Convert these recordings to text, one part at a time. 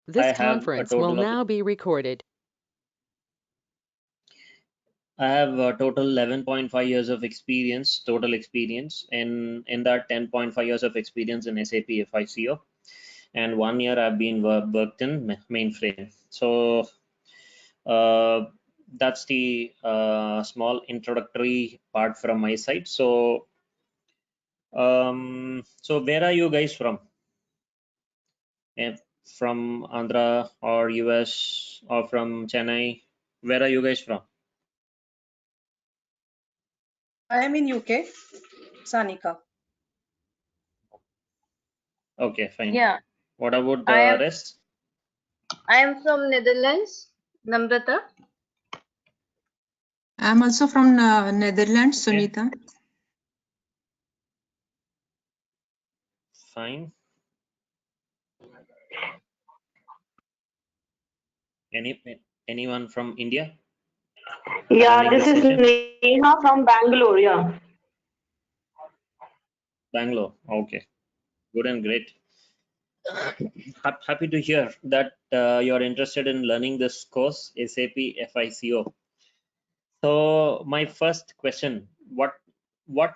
This conference will now be recorded. I have a total 11.5 years of experience, total experience. In that 10.5 years of experience in SAP FICO, and 1 year I've been worked in mainframe. So that's the small introductory part from my side. So where are you guys from? From Andhra or US or from Chennai? Where are you guys from? I am in UK, Sanika. Okay, fine. Yeah, What about I am. rest? I am from Netherlands, Namrata. I'm also from Netherlands, Sunita. Fine. Anyone from India? Yeah, this is Neha from Bangalore. Yeah. Bangalore. Okay. Good and great. Happy to hear that you're interested in learning this course, SAP FICO. So my first question, what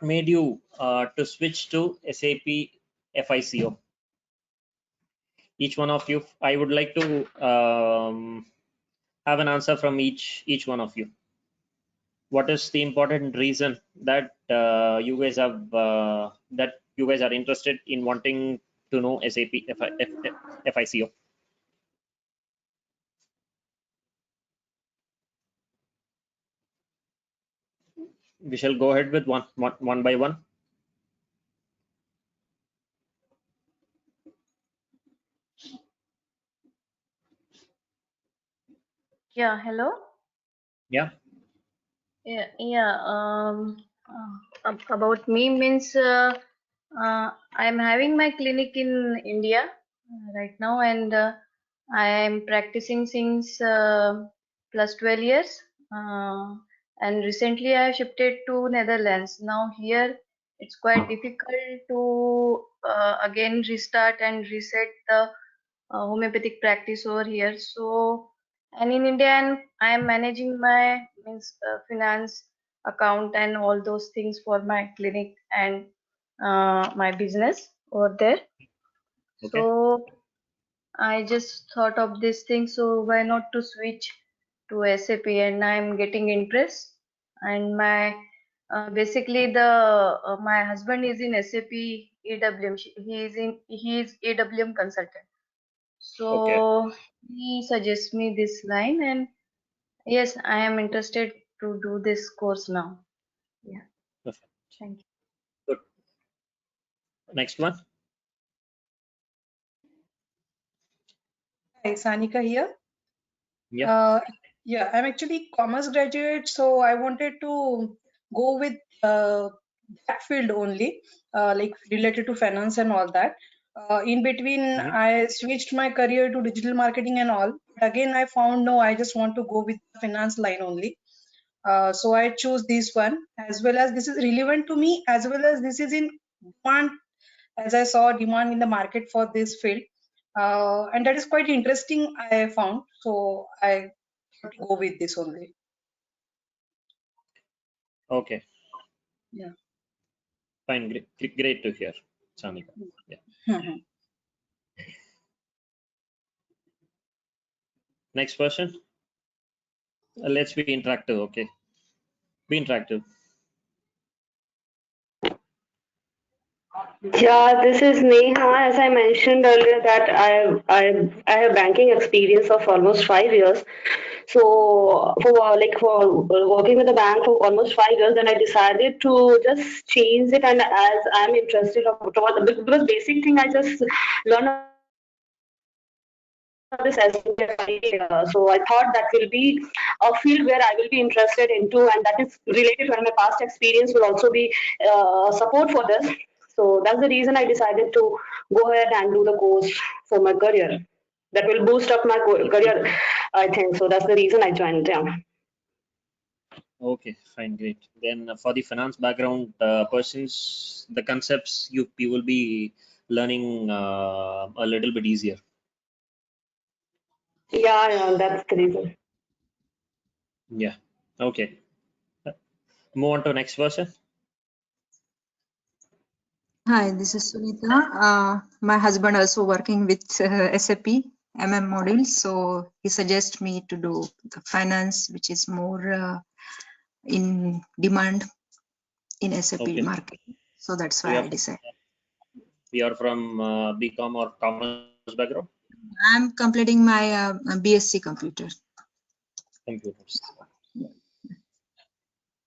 made you to switch to SAP FICO? Each one of you, I would like to have an answer from each one of you. What is the important reason that you guys have that you guys are interested in wanting to know SAP FICO? We shall go ahead with one by one. Yeah, hello. Yeah. About me means I'm having my clinic in India right now, and I am practicing since plus 12 years. And recently I shifted to Netherlands. Now here it's quite difficult to again restart and reset the homeopathic practice over here. So, and in India, and I am managing my finance account and all those things for my clinic and my business over there. Okay. So I just thought of this thing. So why not to switch to SAP? And I'm getting interest. And my basically the my husband is in SAP EWM. He is EWM consultant. So he suggests me this line, and yes, I am interested to do this course now. Yeah. Perfect. Thank you. Good. Next one. Hi, Sanika here. Yeah. Yeah, I'm actually commerce graduate, so I wanted to go with that field only, like related to finance and all that. In between, I switched my career to digital marketing and all. But again, I found no, I just want to go with the finance line only. So I chose this one, as well as this is relevant to me, as well as this is in demand, as I saw demand in the market for this field. And that is quite interesting, I found. So I go with this only. Okay. Yeah. Fine. Great to hear, Sanika. Yeah. Next person. Let's be interactive. Okay. Be interactive. Yeah, this is Neha. As I mentioned earlier, that I have banking experience of almost 5 years. So for working with the bank for almost 5 years, then I decided to just change it. And as I'm interested because basic thing I just learned this as so I thought that will be a field where I will be interested into, and that is related to, and my past experience will also be support for this. So that's the reason I decided to go ahead and do the course for my career. That will boost up my career, I think. So that's the reason I joined. Yeah. Okay, fine, great. Then for the finance background persons, the concepts you will be learning a little bit easier. Yeah, that's the reason. Yeah. Okay. Move on to next person. Hi, this is Sunita. My husband also working with SAP MM module, so he suggests me to do the finance, which is more in demand in SAP Okay. market. So that's We why are I decided. from BCom or commerce background. I'm completing my BSc computer. Computers.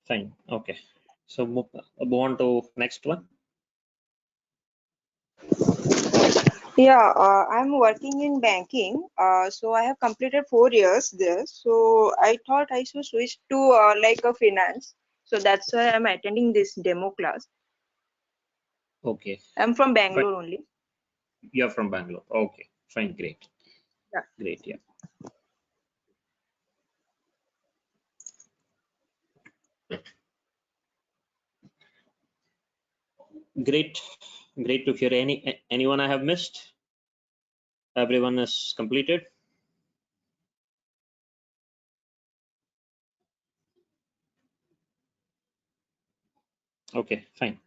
Fine. Okay. So move on to next one. Yeah, I'm working in banking. So I have completed 4 years there. So I thought I should switch to like a finance. So that's why I'm attending this demo class. Okay. I'm from Fine. Bangalore only. You're from Bangalore. Okay. Fine. Great. Yeah. Great. Yeah. Great. Great to hear. Anyone I have missed? Everyone is completed. Okay. Fine.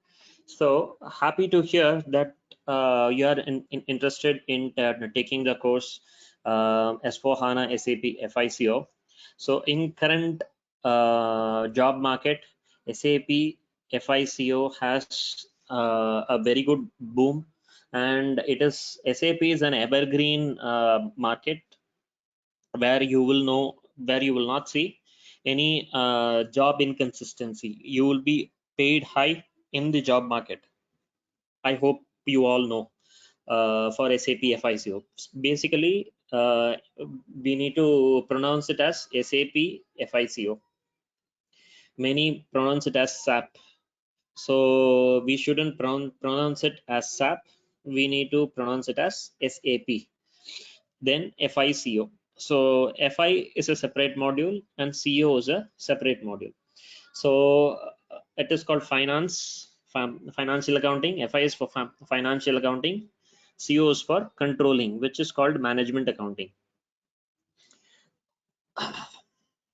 So happy to hear that you are interested in taking the course S4HANA SAP FICO. So in current job market, SAP FICO has a very good boom, and it is SAP is an evergreen market where you will not see any job inconsistency. You will be paid high in the job market. I hope you all know for SAP FICO. Basically, we need to pronounce it as SAP FICO. Many pronounce it as SAP. So we shouldn't pronounce it as SAP. We need to pronounce it as SAP. Then FICO. So FI is a separate module and CO is a separate module. So it is called financial accounting. FI is for financial accounting. CO is for controlling, which is called management accounting.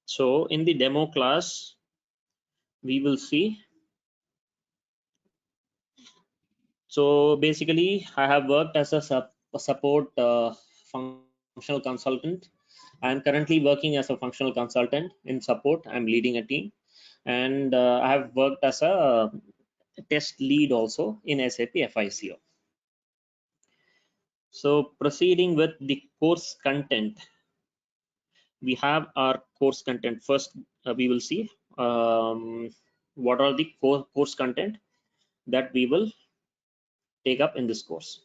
So in the demo class, we will see. So basically, I have worked as a support functional consultant. I'm currently working as a functional consultant in support. I'm leading a team, and I have worked as a test lead also in SAP FICO. So proceeding with the course content, we have our course content. First, we will see what are the course content that we will take up in this course.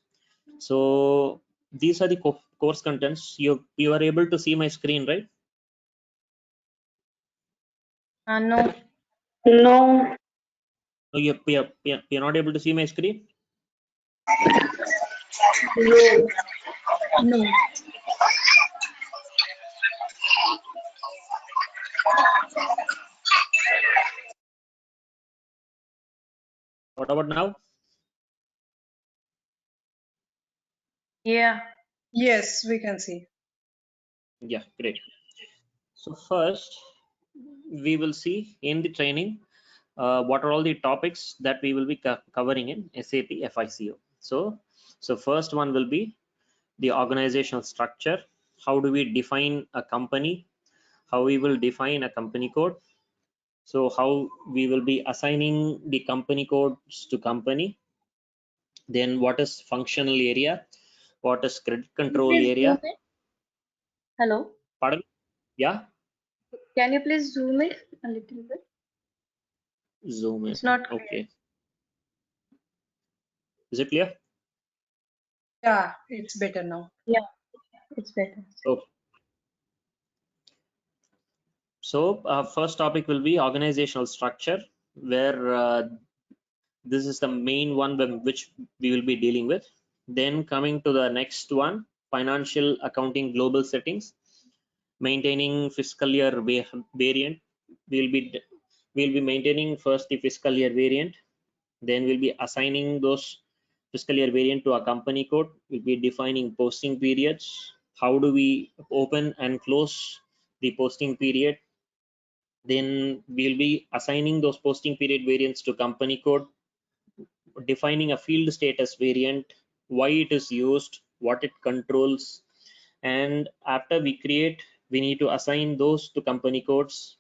So these are the course contents. You are able to see my screen, right? No. No. Oh, you're not able to see my screen? No. No. What about now? Yeah. Yes, we can see. Yeah, great. So first, we will see in the training what are all the topics that we will be covering in SAP FICO. So first one will be the organizational structure. How do we define a company? How we will define a company code? So how we will be assigning the company codes to company? Then what is functional area? What is credit control Please area? zoom in. Hello. Pardon? Yeah, Can you please zoom in a little bit? zoom in. It's not clear. Okay. Is it clear? Yeah, it's better now. Yeah, it's better. Okay. So first topic will be organizational structure, where this is the main one which we will be dealing with. Then coming to the next one, financial accounting global settings, maintaining fiscal year variant. We'll be maintaining first the fiscal year variant. Then we'll be assigning those fiscal year variant to a company code. We'll be defining posting periods, how do we open and close the posting period. Then we'll be assigning those posting period variants to company code, defining a field status variant, why it is used, what it controls, and after we create, we need to assign those to company codes.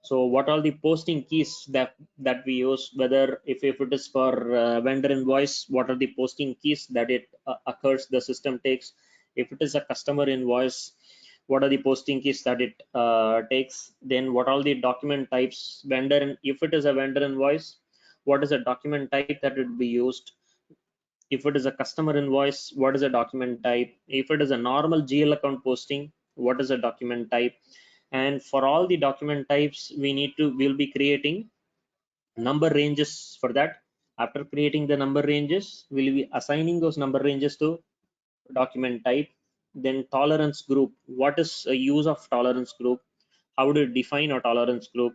So what are the posting keys that we use, whether if it is for vendor invoice, what are the posting keys that it occurs, the system takes. If it is a customer invoice, what are the posting keys that it takes. Then what are the document types, vendor, and if it is a vendor invoice, what is a document type that would be used. If it is a customer invoice, what is a document type. If it is a normal GL account posting, what is a document type. And for all the document types, we'll be creating number ranges for that. After creating the number ranges, we'll be assigning those number ranges to document type. Then tolerance group, what is a use of tolerance group, how do you define a tolerance group,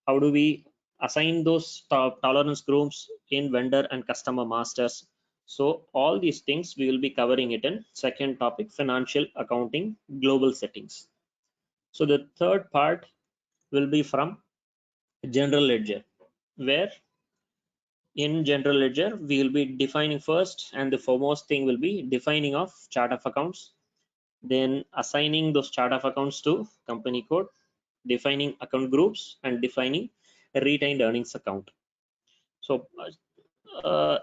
how do we assign those tolerance groups in vendor and customer masters. So all these things we will be covering it in second topic, financial accounting global settings. So the third part will be from general ledger, where in general ledger we will be defining first, and the foremost thing will be defining of chart of accounts, then assigning those chart of accounts to company code, defining account groups, and defining a retained earnings account. So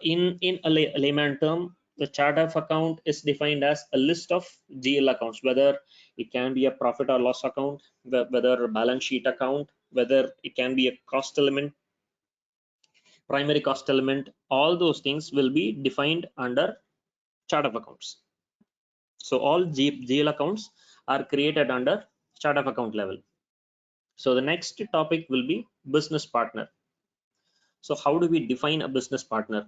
in a layman term, the chart of account is defined as a list of GL accounts, whether it can be a profit or loss account, whether a balance sheet account, whether it can be a cost element, primary cost element. All those things will be defined under chart of accounts. So all GL accounts are created under chart of account level. So the next topic will be business partner. So how do we define a business partner?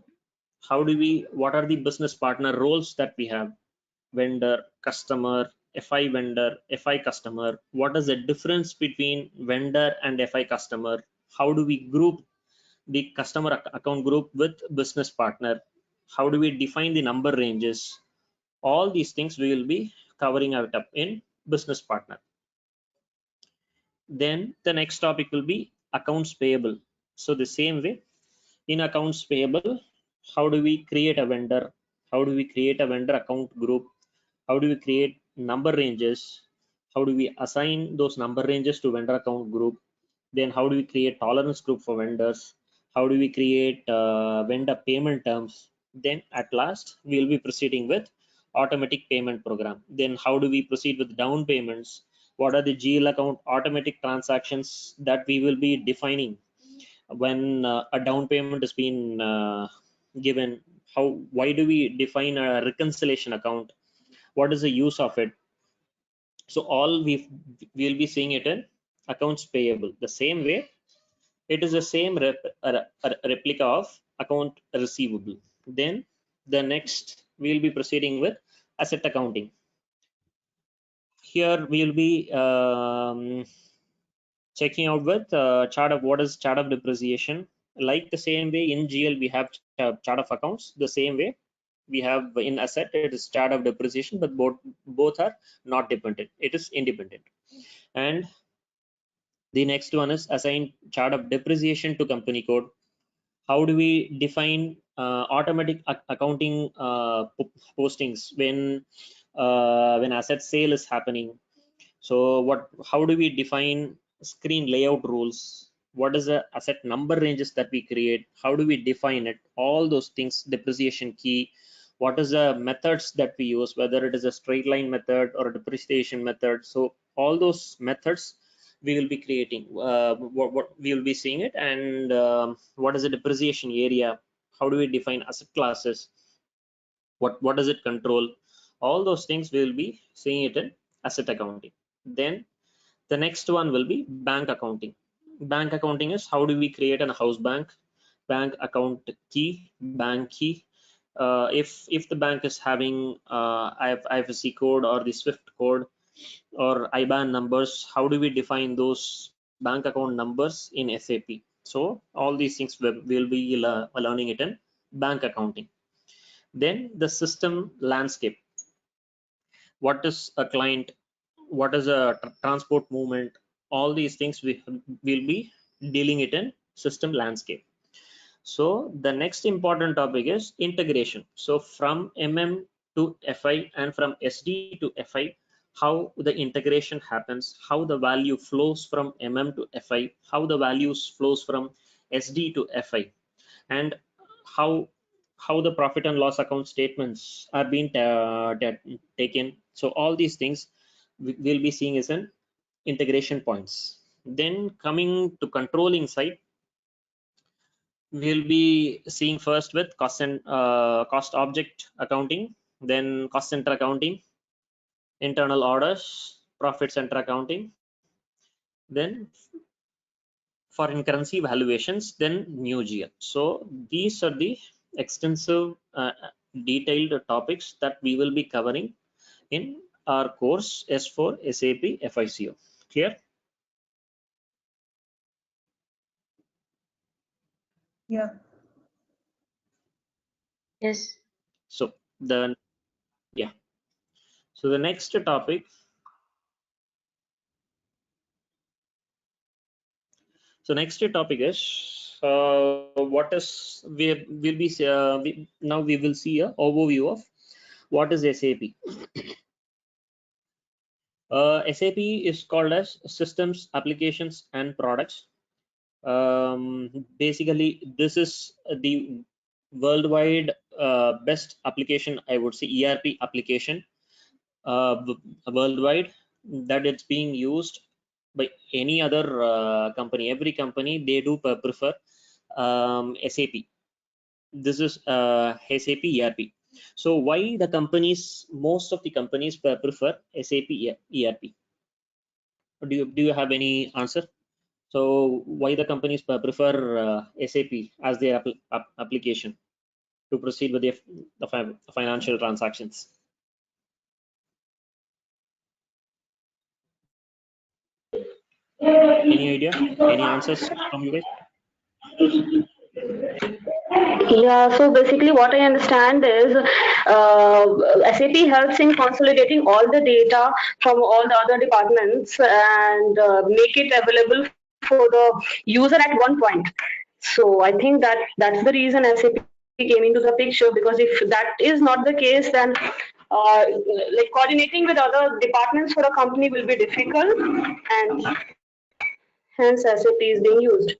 What are the business partner roles that we have? Vendor, customer, FI vendor, FI customer. What is the difference between vendor and FI customer? How do we group the customer account group with business partner? How do we define the number ranges? All these things we will be covering out up in business partner. Then the next topic will be accounts payable. So the same way, in accounts payable, how do we create a vendor? How do we create a vendor account group? How do we create number ranges? How do we assign those number ranges to vendor account group? Then how do we create tolerance group for vendors? How do we create vendor payment terms? Then at last, we'll be proceeding with automatic payment program. Then how do we proceed with down payments? What are the GL account automatic transactions that we will be defining when a down payment has been given? Why do we define a reconciliation account? What is the use of it? So all we'll be seeing it in accounts payable. The same way, it is the same replica of account receivable. Then the next we'll be proceeding with asset accounting. Here we'll be checking out with chart of what is chart of depreciation. Like the same way in GL we have chart of accounts, the same way we have in asset it is chart of depreciation, but both are not dependent, it is independent. And the next one is assign chart of depreciation to company code. How do we define automatic accounting postings when asset sale is happening? So how do we define screen layout rules? What is the asset number ranges that we create? How do we define it? All those things, depreciation key. What is the methods that we use, whether it is a straight line method or a depreciation method? So all those methods we will be creating, what we will be seeing it. And what is the depreciation area? How do we define asset classes? What does it control? All those things we will be seeing it in asset accounting. Then the next one will be bank accounting. Bank accounting is how do we create a house bank account key, bank key. If the bank is having IFSC code or the SWIFT code or IBAN numbers, how do we define those bank account numbers in SAP? So all these things we'll be learning it in bank accounting. Then the system landscape. what is a client, what is a transport movement. All these things we will be dealing it in system landscape. So the next important topic is integration. So from MM to FI and from SD to FI, how the integration happens, how the value flows from MM to FI, how the values flows from SD to FI, and how the profit and loss account statements are being taken. So all these things we'll be seeing as an integration points. Then coming to controlling side, we'll be seeing first with cost and cost object accounting, then cost center accounting, internal orders, profit center accounting, then foreign currency valuations, then new GL. So these are the extensive detailed topics that we will be covering in our course S4 SAP FICO. Clear? Yeah. Yes. So the so the next topic. So next topic is what is we will be now we will see a overview of what is SAP. SAP is called as Systems, Applications and Products. Basically, this is the worldwide best application, I would say, ERP application worldwide, that it's being used by any other company. Every company, they do prefer SAP. This is SAP ERP. So why the companies, most of the companies prefer SAP ERP? Do you have any answer? So why the companies prefer SAP as their application to proceed with the financial transactions? Any idea? Any answers from you guys? Yeah, so basically what I understand is SAP helps in consolidating all the data from all the other departments and make it available for the user at one point. So I think that that's the reason SAP came into the picture, because if that is not the case, then like coordinating with other departments for a company will be difficult, and hence SAP is being used.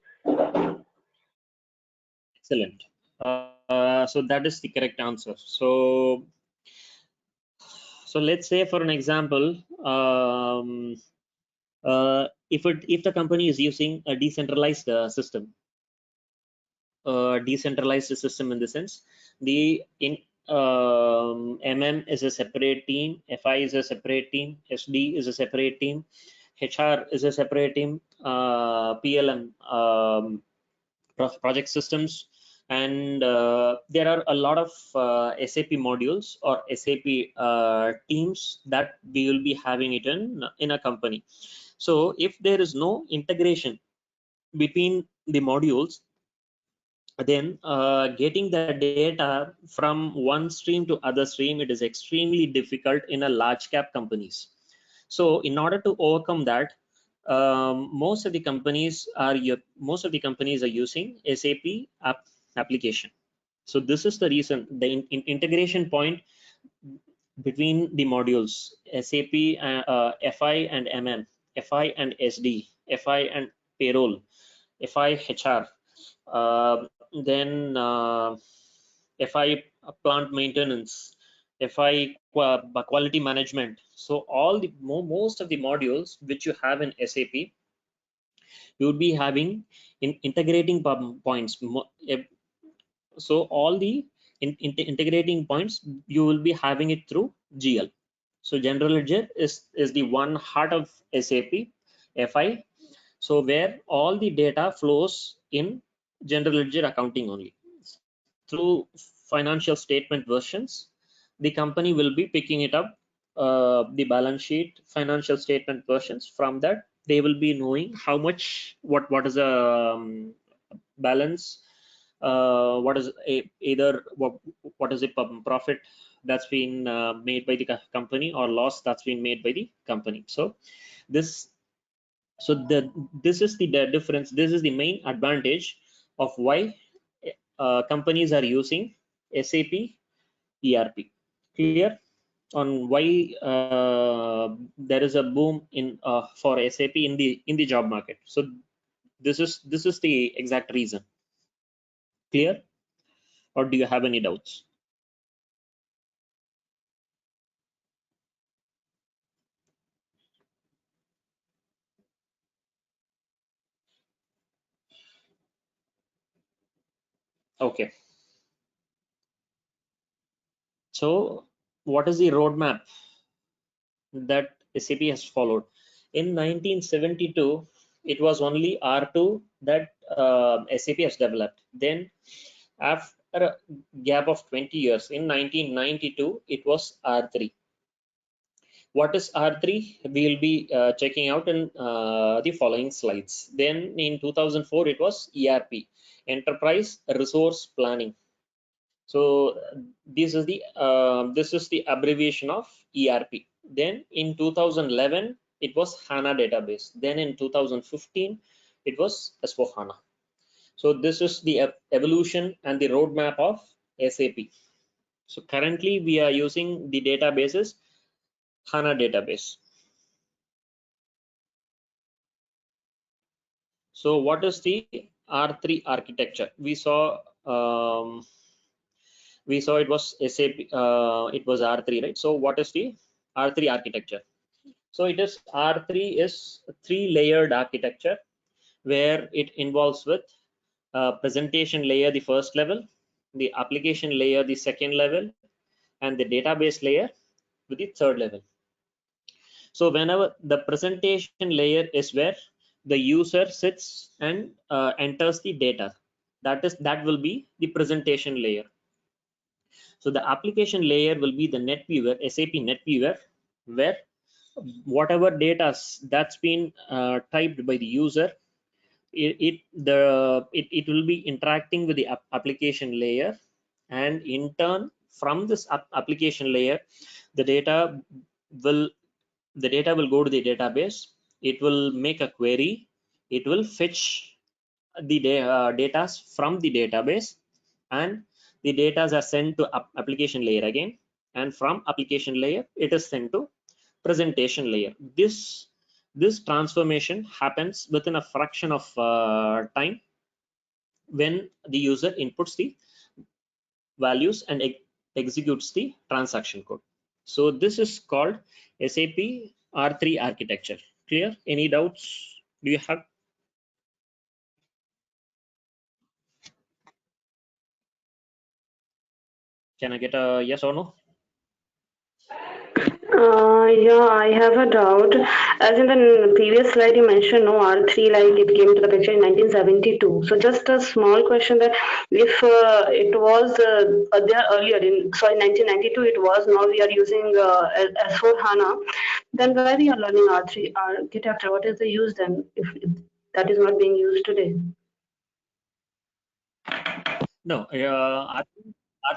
Excellent. So that is the correct answer. So let's say, for an example, if the company is using a decentralized system, in the sense, the MM is a separate team, FI is a separate team, SD is a separate team, HR is a separate team, PLM, project systems, and there are a lot of SAP modules or SAP teams that we will be having it in a company. So if there is no integration between the modules, then getting the data from one stream to other stream, it is extremely difficult in a large cap companies. So in order to overcome that, most of the companies are using SAP application. So this is the reason, the integration point between the modules SAP, FI and MM, FI and SD, FI and payroll, FI HR, then FI plant maintenance, FI quality management. So all the most of the modules which you have in SAP, you would be having in integrating points. So all the integrating points, you will be having it through GL. So general ledger is the one heart of SAP FI. So where all the data flows in general ledger accounting only. Through financial statement versions, the company will be picking it up, the balance sheet, financial statement versions. From that, they will be knowing how much, what is a balance, what is either what is a profit that's been made by the company or loss that's been made by the company. So this is the difference. This is the main advantage of why companies are using SAP ERP. Clear on why there is a boom in for SAP in the job market. So this is the exact reason. Clear, or do you have any doubts? Okay. So what is the roadmap that SAP has followed? In 1972, it was only R2 that SAP has developed. Then after a gap of 20 years, in 1992, it was R3. What is R3? We will be checking out in the following slides. Then in 2004, it was ERP, Enterprise Resource Planning. So this is the abbreviation of ERP. Then in 2011, it was HANA database. Then in 2015, it was S/4HANA. So this is the evolution and the roadmap of SAP. So currently we are using the databases HANA database. So what is the R3 architecture? We saw it was SAP, it was R3, right? So what is the R3 architecture? So it is R3 is a 3-layered architecture where it involves with presentation layer, the first level, the application layer, the second level, and the database layer with the third level. So whenever the presentation layer is where the user sits and enters the data, that will be the presentation layer. So the application layer will be the NetViewer, SAP NetViewer, where whatever data that's been typed by the user, it will be interacting with the application layer, and in turn from this application layer, the data will go to the database. It will make a query. It will fetch the data from the database, and the data are sent to application layer again, and from application layer it is sent to presentation layer. This transformation happens within a fraction of time when the user inputs the values and executes the transaction code. So this is called SAP R3 architecture. Clear? Any doubts do you have? Can I get a yes or no? Yeah, I have a doubt. As in the previous slide, you mentioned no R3, like it came to the picture in 1972. So just a small question that if it was there earlier in 1992, it was, now we are using S4 HANA, then why we are learning R3 architecture? What is the use then if that is not being used today? No, R3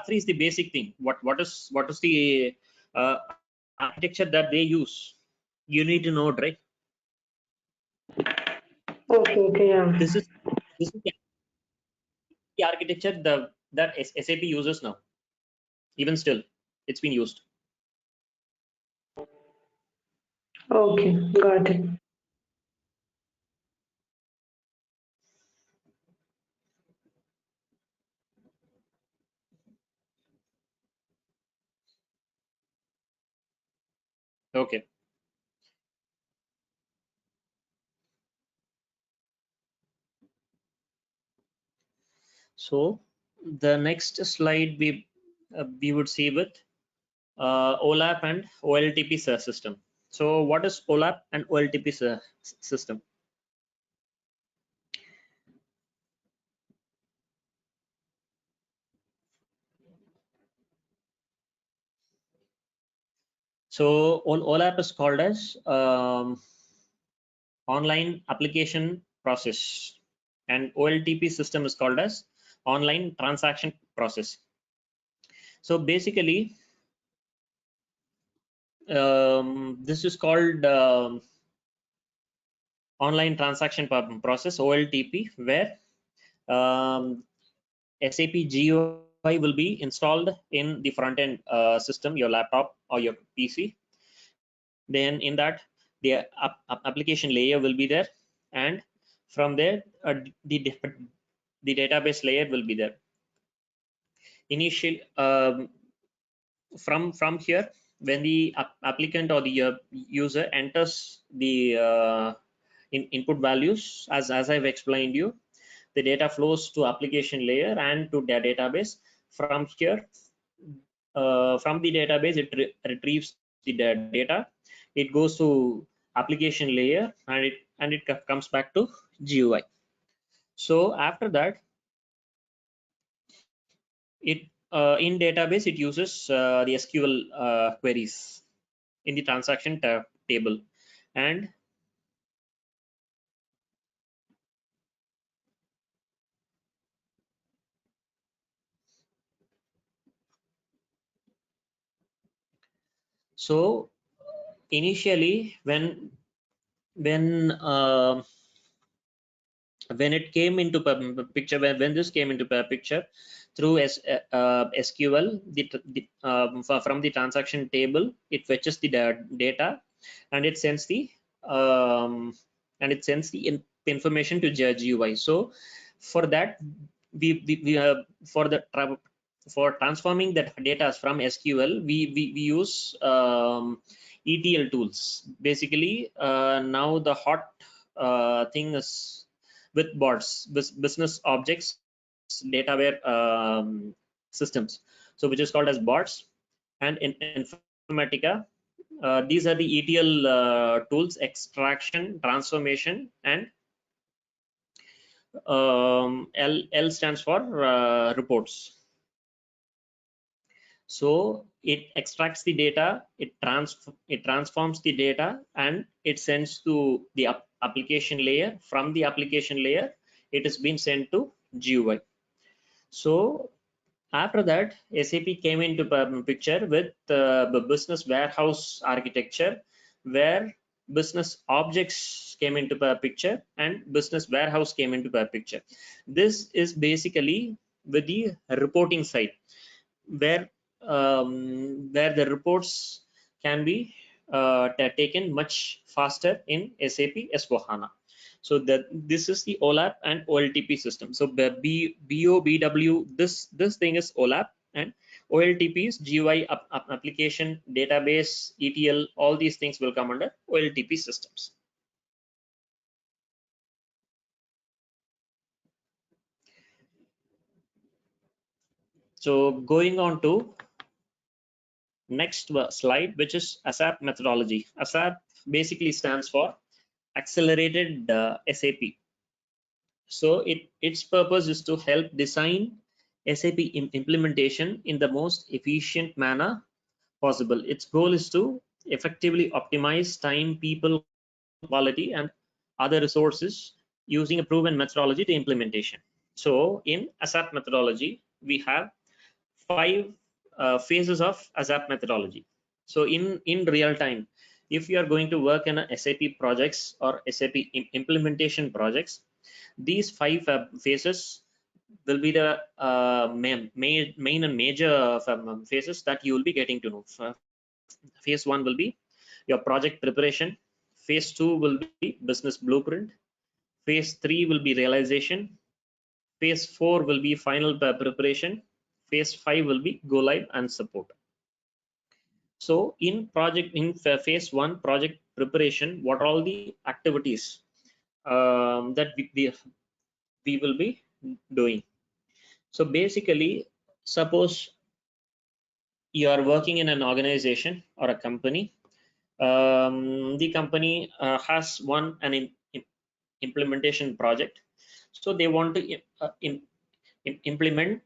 is the basic thing. What is the architecture that they use? You need to know it, right? Okay, yeah. This is the architecture that SAP uses now. Even still, it's been used. Okay, got it. Okay. So the next slide we would see with OLAP and OLTP system. So what is OLAP and OLTP system? So OLAP is called as online application process, and OLTP system is called as online transaction process. So basically, this is called online transaction process, OLTP, where SAP GUI will be installed in the front end system, your laptop or your PC. Then in that, the application layer will be there, and from there the database layer will be there. Initially, from here, when the applicant or the user enters the input values, as I've explained you, the data flows to application layer and to their database. From here, from the database, it retrieves the data. It goes to application layer, and it comes back to GUI. So after that, it in database, it uses the SQL queries in the transaction table, and so initially when it came into picture, when this came into picture through SQL, from the transaction table, it fetches the data, and it sends the information to GUI. So for that, for transforming that data from SQL, we use ETL tools. Basically, now the hot thing is with bots, business objects dataware systems, so which is called as bots. And in Informatica, these are the ETL tools: extraction, transformation, and L stands for reports. So it extracts the data, it transforms the data, and it sends to the application layer. From the application layer, it has been sent to GUI. So after that, SAP came into picture with the business warehouse architecture, where business objects came into picture and business warehouse came into picture. This is basically with the reporting side, where the reports can be taken much faster in SAP S/4HANA. So this is the OLAP and OLTP system. So BOBW, this thing is OLAP, and OLTP is GUI application database, ETL. All these things will come under OLTP systems. So going on to next slide, which is ASAP methodology. ASAP basically stands for Accelerated SAP. So its purpose is to help design SAP implementation in the most efficient manner possible. Its goal is to effectively optimize time, people, quality, and other resources using a proven methodology to implementation. So in ASAP methodology, we have 5 phases of ASAP methodology. So in real time, if you are going to work in a SAP projects or SAP implementation projects, these 5 phases will be the main and major phases that you will be getting to know. Phase 1 will be your project preparation. Phase 2 will be business blueprint. Phase 3 will be realization. Phase 4 will be final preparation. Phase 5 will be go live and support. So in phase 1 project preparation, what are all the activities that we will be doing? So basically, suppose you are working in an organization or a company. The company has an implementation project, so they want to implement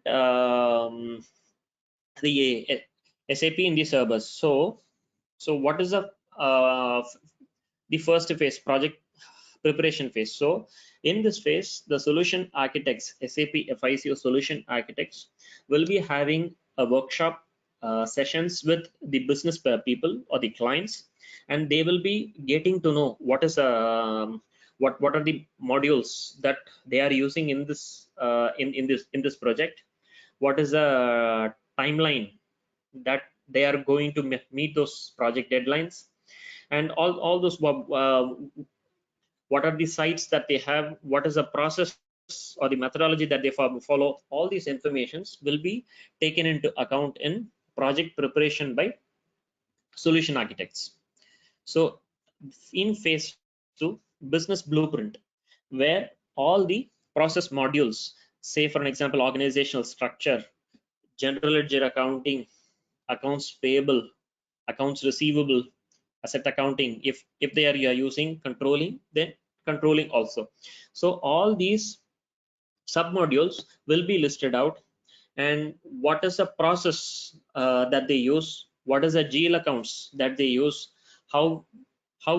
the SAP in the servers. So what is the first phase, project preparation phase? So in this phase, the solution architects, SAP FICO solution architects, will be having a workshop sessions with the business people or the clients, and they will be getting to know what is what are the modules that they are using in this in this project, what is the timeline that they are going to meet those project deadlines, and all those what are the sites that they have, what is the process or the methodology that they follow. All these informations will be taken into account in project preparation by solution architects. So in phase 2, business blueprint, where all the process modules, say for an example, organizational structure, general ledger accounting, accounts payable, accounts receivable, asset accounting, if they are using controlling, then controlling also. So all these submodules will be listed out, and what is the process that they use, what is the GL accounts that they use, how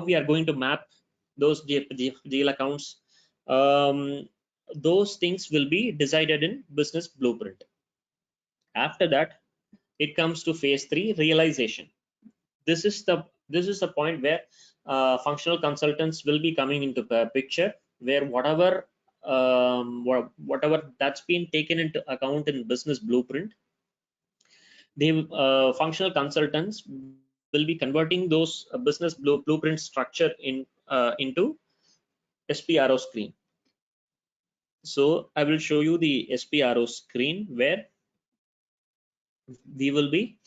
we are going to map those GL accounts. Those things will be decided in business blueprint. After that, it comes to phase 3, realization. This is the point where functional consultants will be coming into the picture, where whatever that's been taken into account in business blueprint, the functional consultants will be converting those business blueprint structure into SPRO screen. So I will show you the SPRO screen, where we will be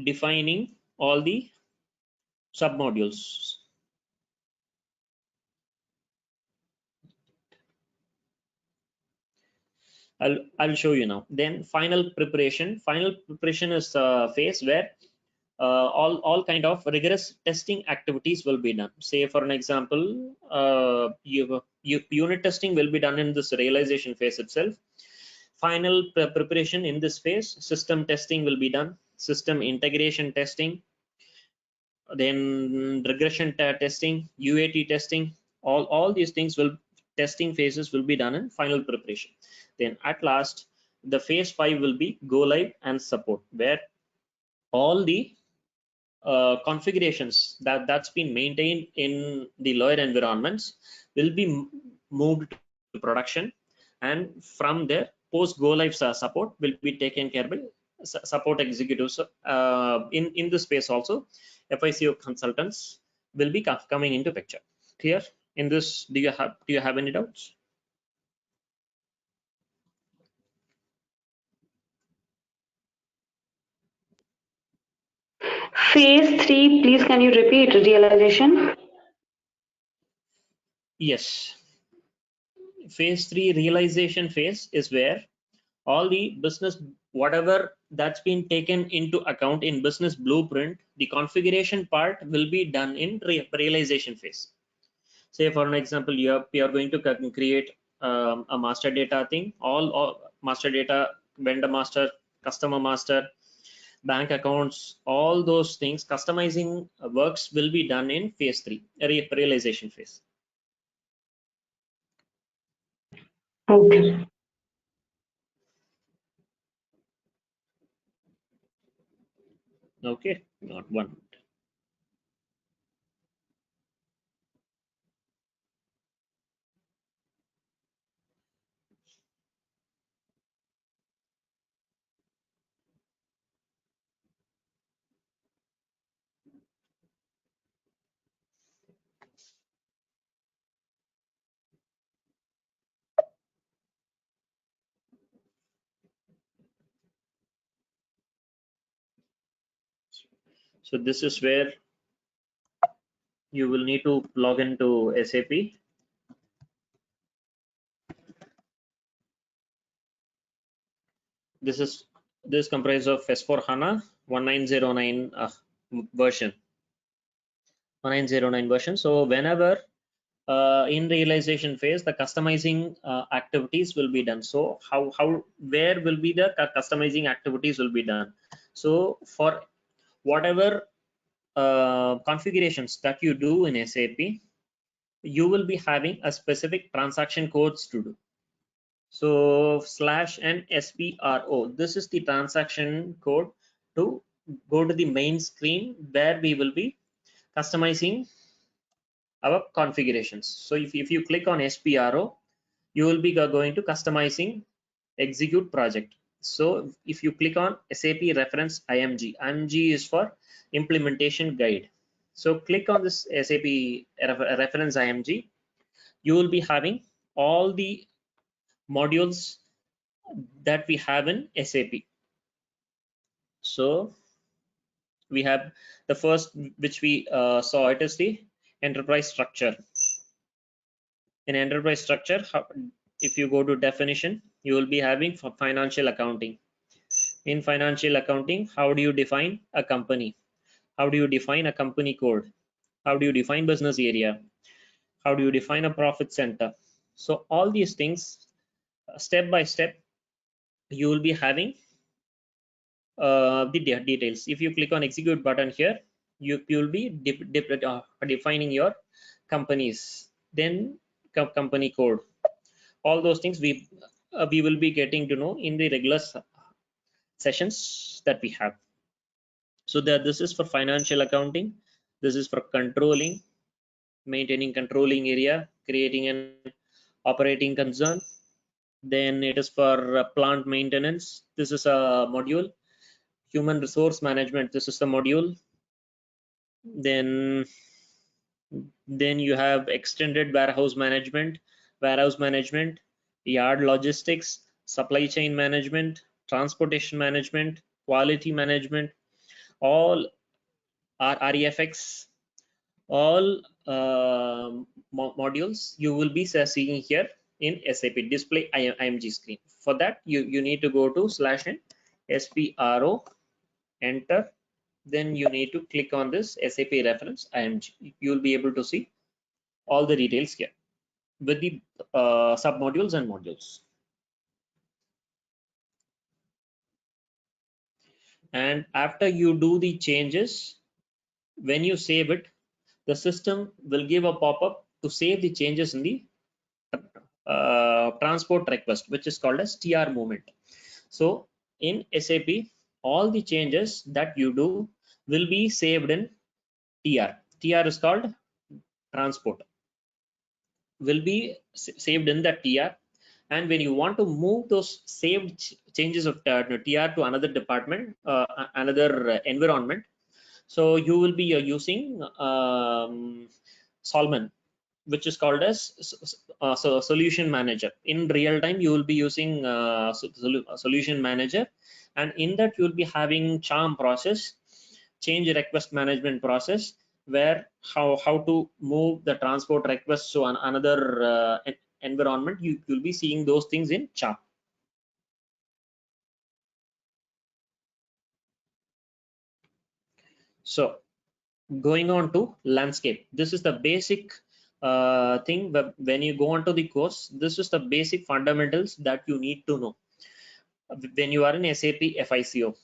defining all the submodules. I'll show you now. Then final preparation. Final preparation is a phase where all kind of rigorous testing activities will be done. Say for an example, unit testing will be done in this realization phase itself. Final preparation in this phase, system testing will be done, system integration testing, then regression testing, UAT testing. All these things testing phases will be done in final preparation. Then at last, the phase 5 will be go live and support, where all the configurations that's been maintained in the Lloyd environments will be moved to production, and from there post go live support will be taken care by support executives. In this space also, FICO consultants will be coming into picture. Clear in this? Do you have any doubts? Phase 3, please can you repeat realization? Yes. Phase 3 realization phase is where all the business, whatever that's been taken into account in business blueprint, the configuration part will be done in realization phase. Say for an example, you are going to create a master data thing, all master data, vendor master, customer master, bank accounts, all those things, customizing works will be done in phase 3, realization phase. Okay. Okay, not one. So this is where you will need to log into SAP. This comprised of S/4HANA 1909 version. 1909 version. So whenever in realization phase, the customizing activities will be done. So where will be the customizing activities will be done? So for whatever configurations that you do in SAP, you will be having a specific transaction codes to do. So /and SPRO, this is the transaction code to go to the main screen where we will be customizing our configurations. So if you click on SPRO, you will be going to customizing execute project. So if you click on SAP reference IMG, IMG is for implementation guide. So click on this SAP reference IMG, you will be having all the modules that we have in SAP. So we have the first which we saw, it is the enterprise structure. In enterprise structure, if you go to definition, you will be having for financial accounting. In financial accounting, how do you define a company? How do you define a company code? How do you define business area? How do you define a profit center? So all these things, step by step, you will be having the details. If you click on execute button here, you will be defining your companies, then company code. All those things we will be getting to know in the regular sessions that we have. So that this is for financial accounting, this is for controlling, maintaining controlling area, creating an operating concern. Then it is for plant maintenance, this is a module. Human resource management, this is the module. Then you have extended warehouse management, yard logistics, supply chain management, transportation management, quality management, all are REFX, all modules you will be seeing here in SAP display IMG screen. For that, you need to go to /n SPRO, enter, then you need to click on this SAP reference IMG. You will be able to see all the details here with the submodules and modules. And after you do the changes, when you save it, the system will give a pop-up to save the changes in the transport request, which is called as TR movement. So in SAP, all the changes that you do will be saved in TR. TR is called transport, will be saved in the TR. And when you want to move those saved changes of TR to another department, another environment, so you will be using Solman, which is called as solution manager. In real time, you will be using solution manager, and in that you will be having CHARM process, change request management process, where how to move the transport request to another environment. You will be seeing those things in CHARM. So going on to landscape, this is the basic thing. When you go on to the course, this is the basic fundamentals that you need to know when you are in SAP FICO.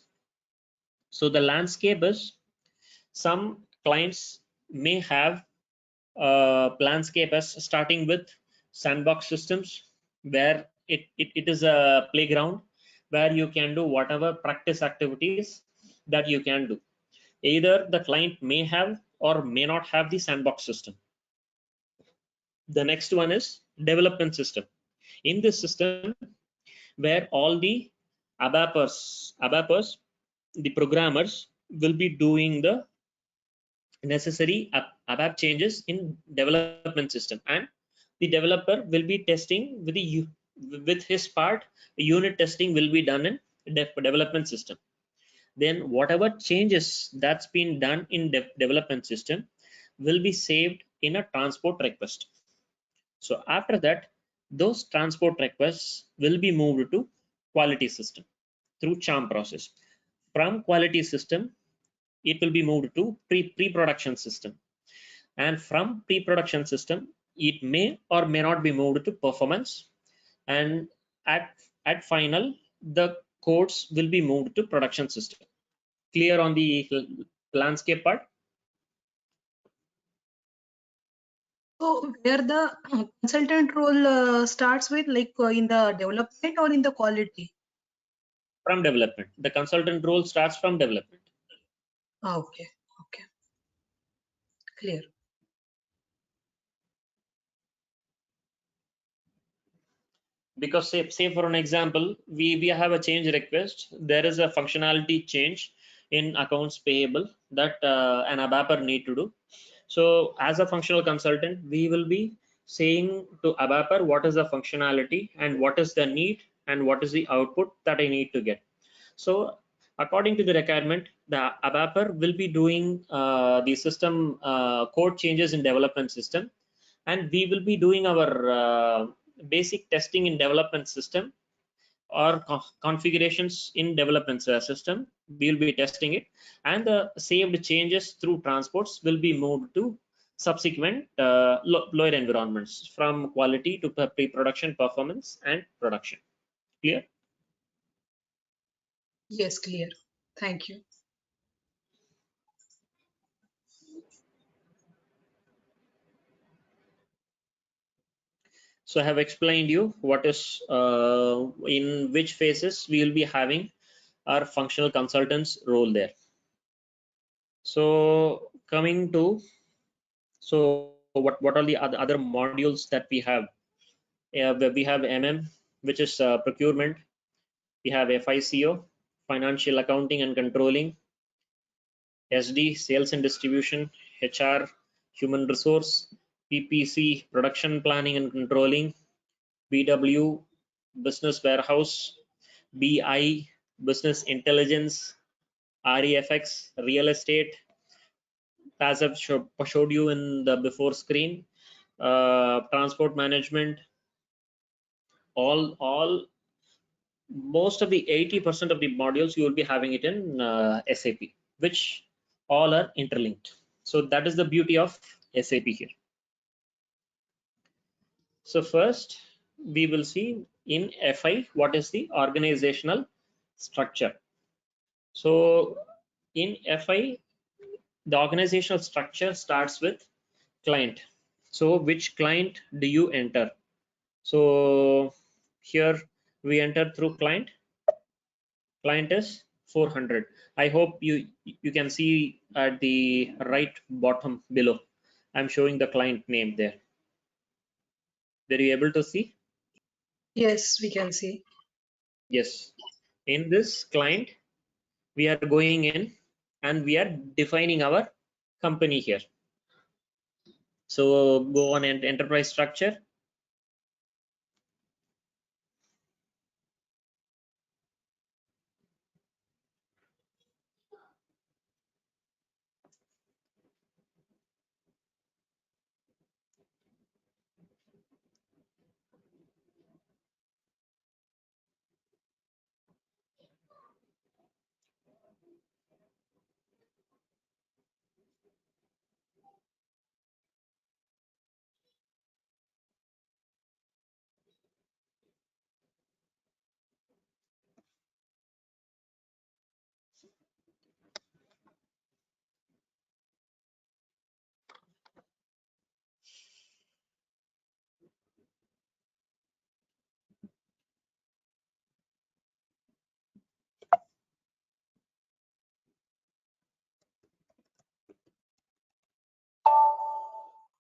So the landscape is, some clients may have landscape as starting with sandbox systems, where it is a playground where you can do whatever practice activities that you can do. Either the client may have or may not have the sandbox system. The next one is development system. In this system, where all the ABAPers, the programmers, will be doing the necessary ABAP changes in development system, and the developer will be testing with his part. Unit testing will be done in development system. Then whatever changes that's been done in development system will be saved in a transport request. So after that, those transport requests will be moved to quality system through CHARM process. From quality system, it will be moved to pre-production system, and from pre-production system, it may or may not be moved to performance, and at final, the codes will be moved to production system. Clear on the landscape part? So where the consultant role starts with, like in the development or in the quality? From development. The consultant role starts from development. Okay. Okay. Clear. Because say for an example, we have a change request. There is a functionality change in accounts payable that an ABAPer need to do. So as a functional consultant, we will be saying to ABAPer what is the functionality and what is the need and what is the output that I need to get. So according to the requirement, the ABAPer will be doing the system code changes in development system, and we will be doing our basic testing in development system or configurations in development system. We'll be testing it, and the saved changes through transports will be moved to subsequent lower environments, from quality to pre-production, performance, and production. Clear? Yes, clear. Thank you. So I have explained you what is in which phases we will be having our functional consultants role there. So coming to, so what are the other modules that we have? We have MM, which is procurement. We have FICO, financial accounting and controlling. SD, sales and distribution. HR, human resource. PPC, production planning and controlling. BW, business warehouse. BI, business intelligence. REFX, real estate. As I've showed you in the before screen, transport management, all most of the 80% of the modules you will be having it in SAP, which all are interlinked. So that is the beauty of SAP here. So first we will see in FI what is the organizational structure. So in FI, the organizational structure starts with client. So which client do you enter? So here we enter through client. Client is 400. I hope you can see at the right bottom below. I'm showing the client name there. Were you able to see? Yes, we can see. Yes. In this client, we are going in and we are defining our company here. So go on enterprise structure.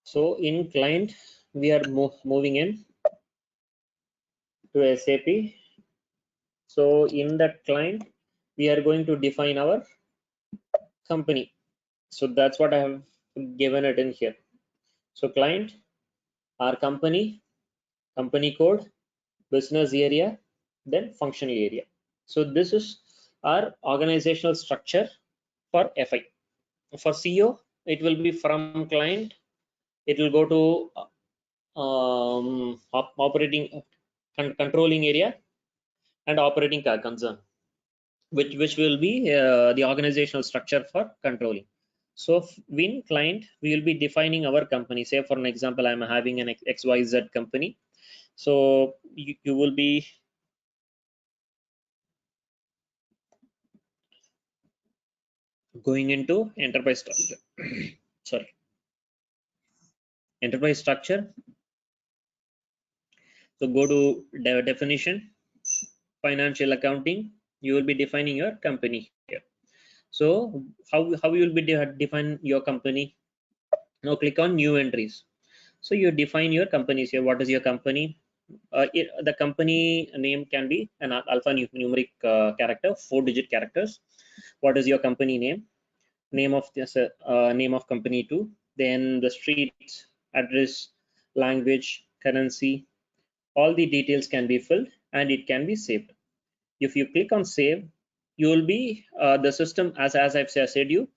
So in client, we are moving in to SAP. So in that client, we are going to define our company. So that's what I have given it in here. So client, our company, company code, business area, then functional area. So this is our organizational structure for FI. For CO, it will be from client, it will go to operating controlling area and operating concern, which will be the organizational structure for controlling. So in client, we will be defining our company. Say for an example, I'm having an XYZ company. So you will be going into enterprise structure. Sorry, enterprise structure. So go to definition, financial accounting. You will be defining your company here. So how you will be define your company? Now click on new entries. So you define your companies here. What is your company? The company name can be an alphanumeric character, 4-digit characters. What is your company name? Name of this name of company too. Then the street address, language, currency. All the details can be filled and it can be saved. If you click on save, you will be the system, as I've said you,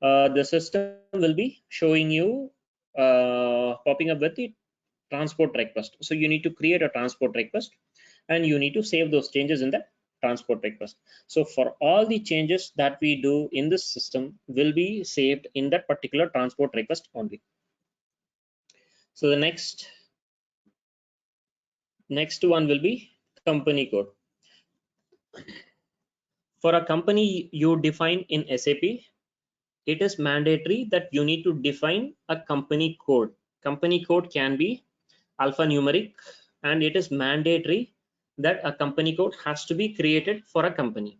the system will be showing you popping up with the transport request. So you need to create a transport request and you need to save those changes in the transport request. So for all the changes that we do in this system will be saved in that particular transport request only. So the next one will be company code. For a company you define in SAP, it is mandatory that you need to define a company code. Company code can be alphanumeric, and it is mandatory that a company code has to be created for a company.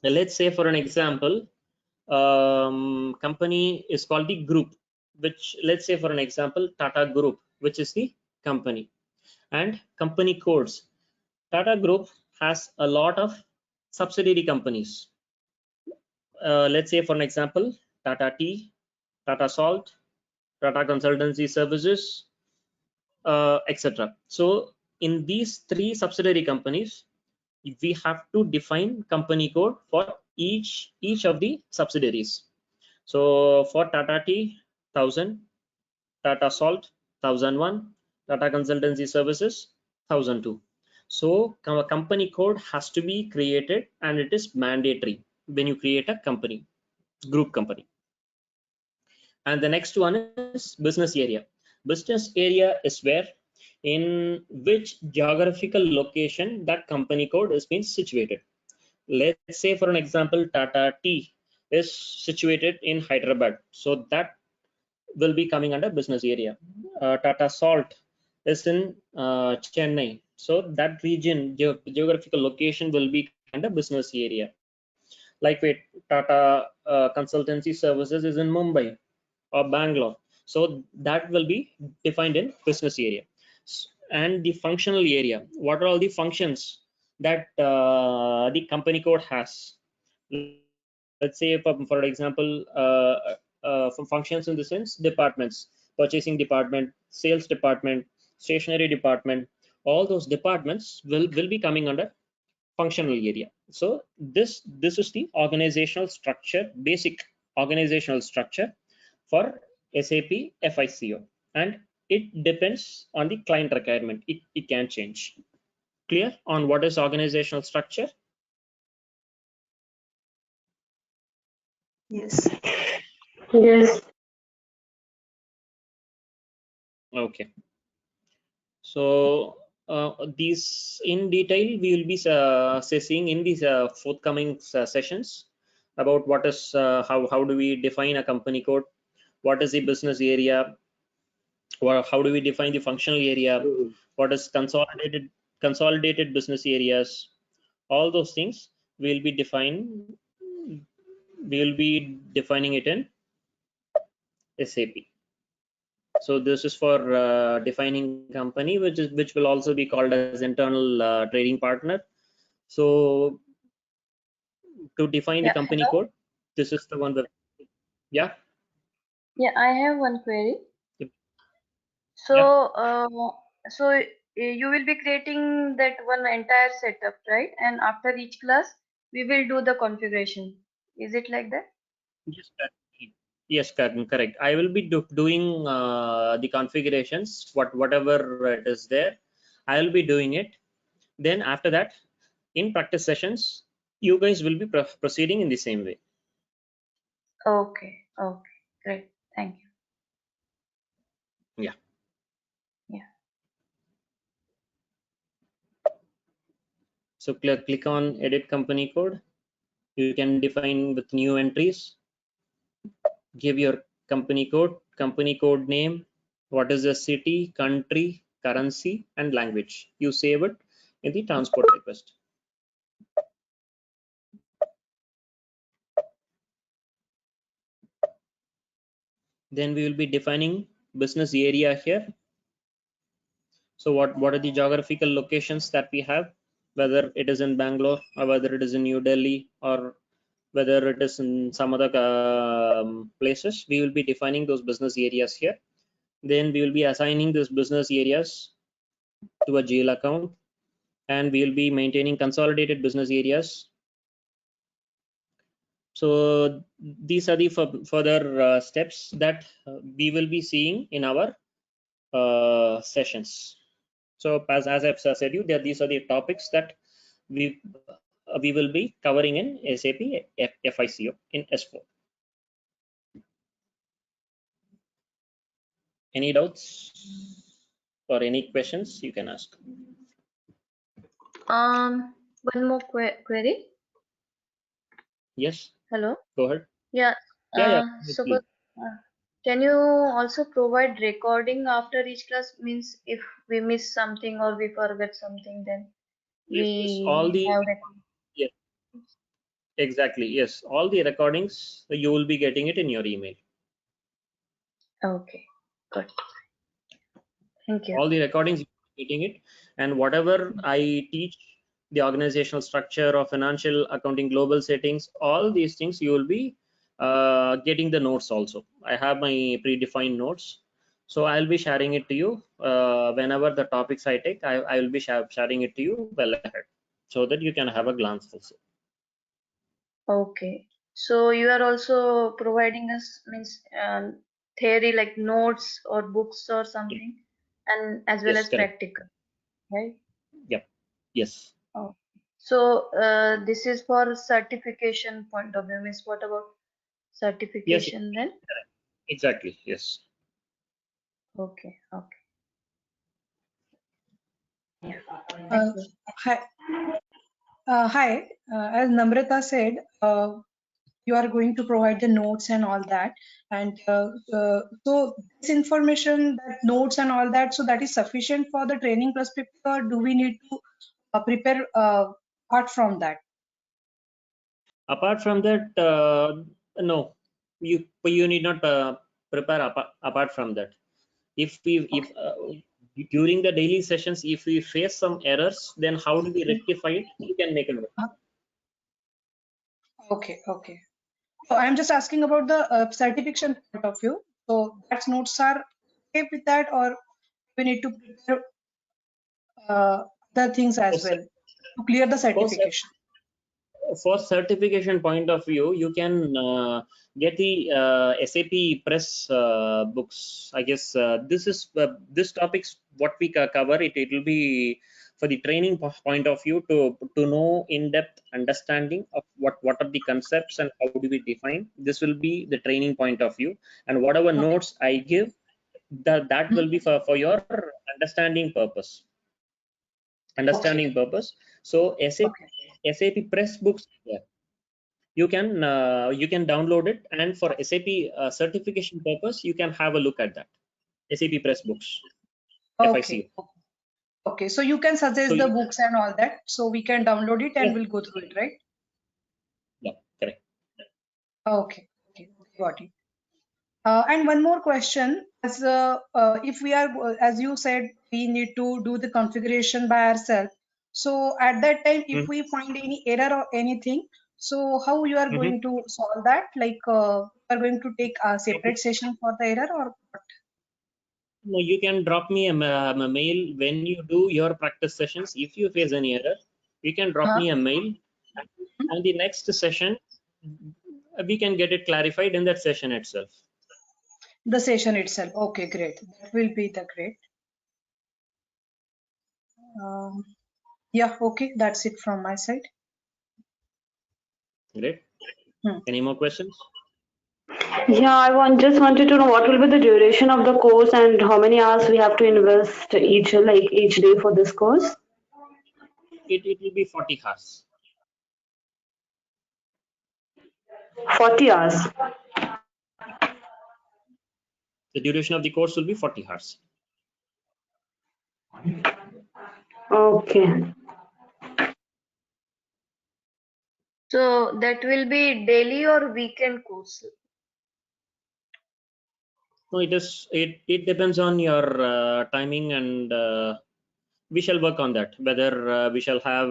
Now, let's say for an example, company is called the group, which let's say for an example Tata Group, which is the company, and company codes. Tata Group has a lot of subsidiary companies. Let's say for an example Tata Tea, Tata Salt, Tata Consultancy Services, etc. So in these 3 subsidiary companies, we have to define company code for each of the subsidiaries. So for Tata Tea, 1000, Tata Salt, 1001, Tata Consultancy Services, 1002. So a company code has to be created, and it is mandatory when you create a company, group company. And the next one is business area. Business area is where, in which geographical location that company code is being situated. Let's say for an example Tata Tea is situated in Hyderabad, so that will be coming under business area. Tata Salt is in Chennai, so that region geographical location will be under business area. Like with Tata Consultancy Services is in Mumbai or Bangalore, so that will be defined in business area. And the functional area, what are all the functions that the company code has? Let's say for example from functions in the sense departments, purchasing department, sales department, stationery department, all those departments will be coming under functional area. So this is the organizational structure, basic organizational structure for SAP FICO, and it depends on the client requirement. It can change. Clear on what is organizational structure? Yes. Yes. Okay. So these in detail we will be seeing in these forthcoming sessions about what is how do we define a company code, what is the business area, how do we define the functional area, what is consolidated business areas. All those things we will be defining it in SAP. So this is for defining company, which will also be called as internal trading partner. So to define the company code, this is the one that, yeah. Yeah, I have one query. Yep. So, you will be creating that one entire setup, right? And after each class, we will do the configuration. Is it like that? Yes, yes, correct. I will be doing the configurations, whatever it is there. I will be doing it. Then after that, in practice sessions, you guys will be proceeding in the same way. Okay. Okay. Great. Thank you. Yeah. Yeah. So click on edit company code. You can define with new entries. Give your company code name, what is the city, country, currency, and language. You save it in the transport request. Then we will be defining business area here. So what are the geographical locations that we have, whether it is in Bangalore or whether it is in New Delhi or whether it is in some other places. We will be defining those business areas here. Then we will be assigning these business areas to a GL account, and we will be maintaining consolidated business areas. So these are the further steps that we will be seeing in our sessions. So as I've said you, these are the topics that we will be covering in SAP FICO in S4. Any doubts or any questions you can ask? One more query. Yes. Hello. Go ahead. Yeah. Yeah. Suppose, can you also provide recording after each class? Means if we miss something or we forget something, then Yes, all the have recording. yes, exactly. Yes, all the recordings you will be getting it in your email. Okay, good. Thank you. All the recordings you will be getting it, and whatever I teach, the organizational structure of financial accounting, global settings, all these things you will be getting the notes also. I have my predefined notes, so I'll be sharing it to you whenever the topics I take. I will be sharing it to you well ahead, so that you can have a glance also. Okay, so you are also providing us means theory like notes or books or something, and as well Yes, as correct. practical, right? Yep. Yes. Oh, so this is for certification point of view. Means what about Yes. certification then? Exactly. Yes. Okay. Okay. Yeah. Uh, Thank you. hi, hi. As Namrata said, you are going to provide the notes and all that, and so this information, that notes and all that, so that is sufficient for the training perspective, or do we need to prepare apart from that? Apart from that, no, you need not prepare apart from that. If during the daily sessions, if we face some errors, then how do we rectify it? You can make a note. Okay, okay. So I'm just asking about the certification point of view. So that notes are okay with that, or we need to prepare other things as well to clear the certification. For certification point of view, you can get the SAP Press books. I guess this topics what we cover. It will be for the training point of view to know in-depth understanding of what are the concepts and how do we define. This will be the training point of view, and whatever notes I give, that will be for your understanding purpose. So SAP Press books, yeah, you can download it, and for SAP certification purpose, you can have a look at that SAP Press books. Okay. FICO. Okay. So you can suggest So the books and all that, so we can download it and yes, we'll go through it, right? yeah, correct. Okay. Okay. Got it. And one more question, as if we are, as you said, we need to do the configuration by ourselves. So at that time, if we find any error or anything, so how you are going to solve that? Like, you are going to take a separate session for the error, or what? No, you can drop me a mail when you do your practice sessions. If you face any error, you can drop me a mail, and the next session we can get it clarified in that session itself. The session itself. Okay, great. That will be the great. Yeah, okay. That's it from my side. Great. Any more questions? Yeah, just wanted to know what will be the duration of the course and how many hours we have to invest each day for this course. It will be 40 hours. 40 hours. The duration of the course will be 40 hours. Okay. So that will be daily or weekend course? No, it depends on your timing, and we shall work on that. Whether we shall have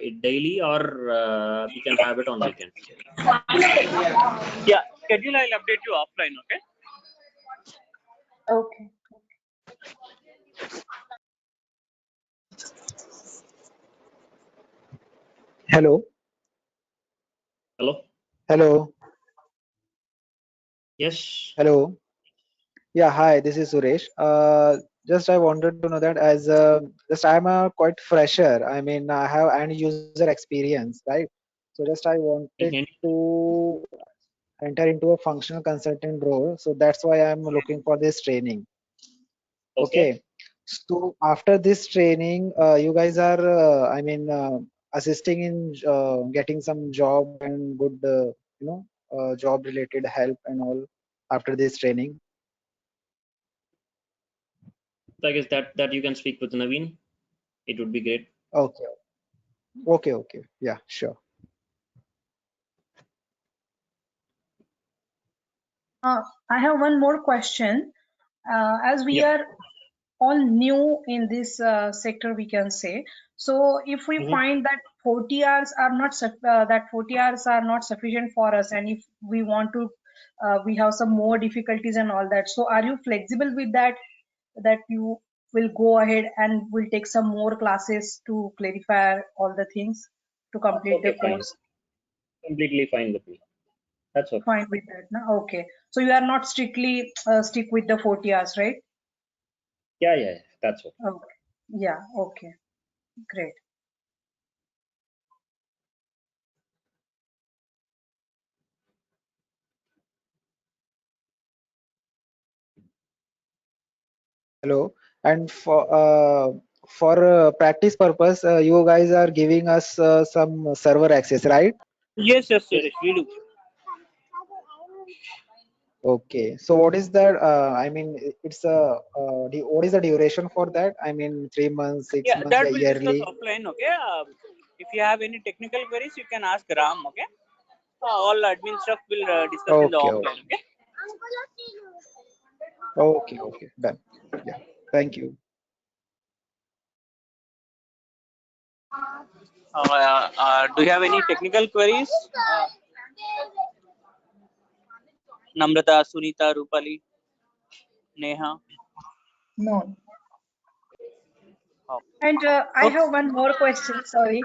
it daily or we can have it on weekends. Yeah, schedule I'll update you offline. Okay. Okay. Hello. Hello. Hello. Yes. Hello. Yeah, hi, this is Suresh. Just I wanted to know that as just I'm a quite fresher. I mean, I have end user experience, right? So just I wanted Mhm. to enter into a functional consultant role. So that's why I'm looking for this training. Okay. Okay. So after this training, you guys are, I mean, assisting in getting some job and good, job related help and all after this training. I guess that you can speak with Naveen. It would be great. Okay. Okay. Yeah, sure. I have one more question. As we Yeah. are all new in this sector, we can say. So if we Mhm. find that 40 hours are not that 40 hours are not sufficient for us, and if we want to, we have some more difficulties and all that. So are you flexible with that? That you will go ahead and will take some more classes to clarify all the things to complete the Okay, fine. course? Completely fine with me. That's okay. Fine with that, no? Okay. So you are not strictly stick with the 40 hours, right? Yeah. That's okay. Okay. Yeah. Okay. Great. Hello. And for practice purpose, you guys are giving us some server access, right? Yes, Yes. Suresh, we do. Okay. So what is that? I mean, it's what is the duration for that? I mean, 3 months, six Yeah, months, that yeah, we'll discuss yearly. offline. Okay. If you have any technical queries, you can ask Ram. Okay. All admin stuff will discuss in the Okay. offline. Okay. Okay. Done. Yeah. Thank you. Do you have any technical queries? Namrata, Sunita, Rupali, Neha. No. Oh. And I Okay. have one more question. Sorry.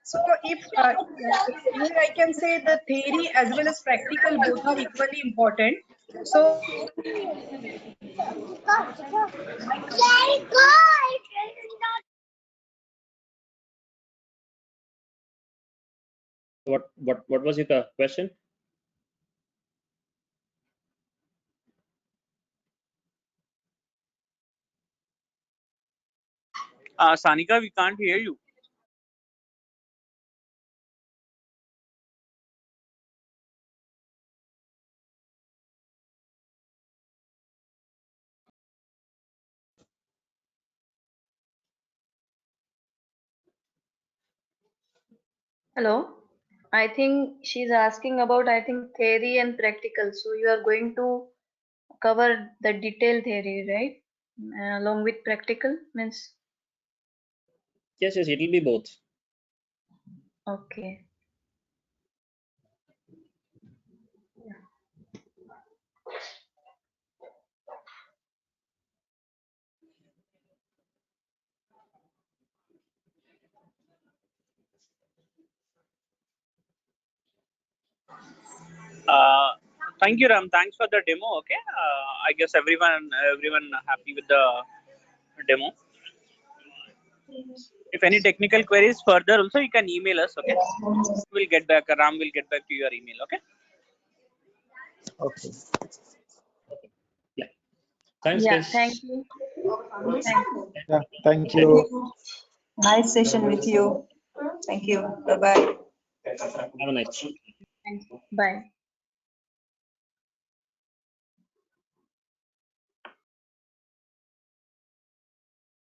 So if here I can say the theory as well as practical both are equally important. So What was your question? Sanika, we can't hear you. Hello. I think she's asking about, I think, theory and practical. So you are going to cover the detailed theory, right? Along with practical means, Yes. It'll be both. okay. Thank you, Ram. Thanks for the demo. Okay. I guess everyone happy with the demo. If any technical queries further, also you can email us. Okay. We'll get back. Ram will get back to your email. Okay. Okay. Yeah. Thanks, Yeah, guys. thank you. Thank you. Yeah. Thank Thank you. you. Nice session with you. Thank you. Bye bye. Have a nice day. Thank you. Bye.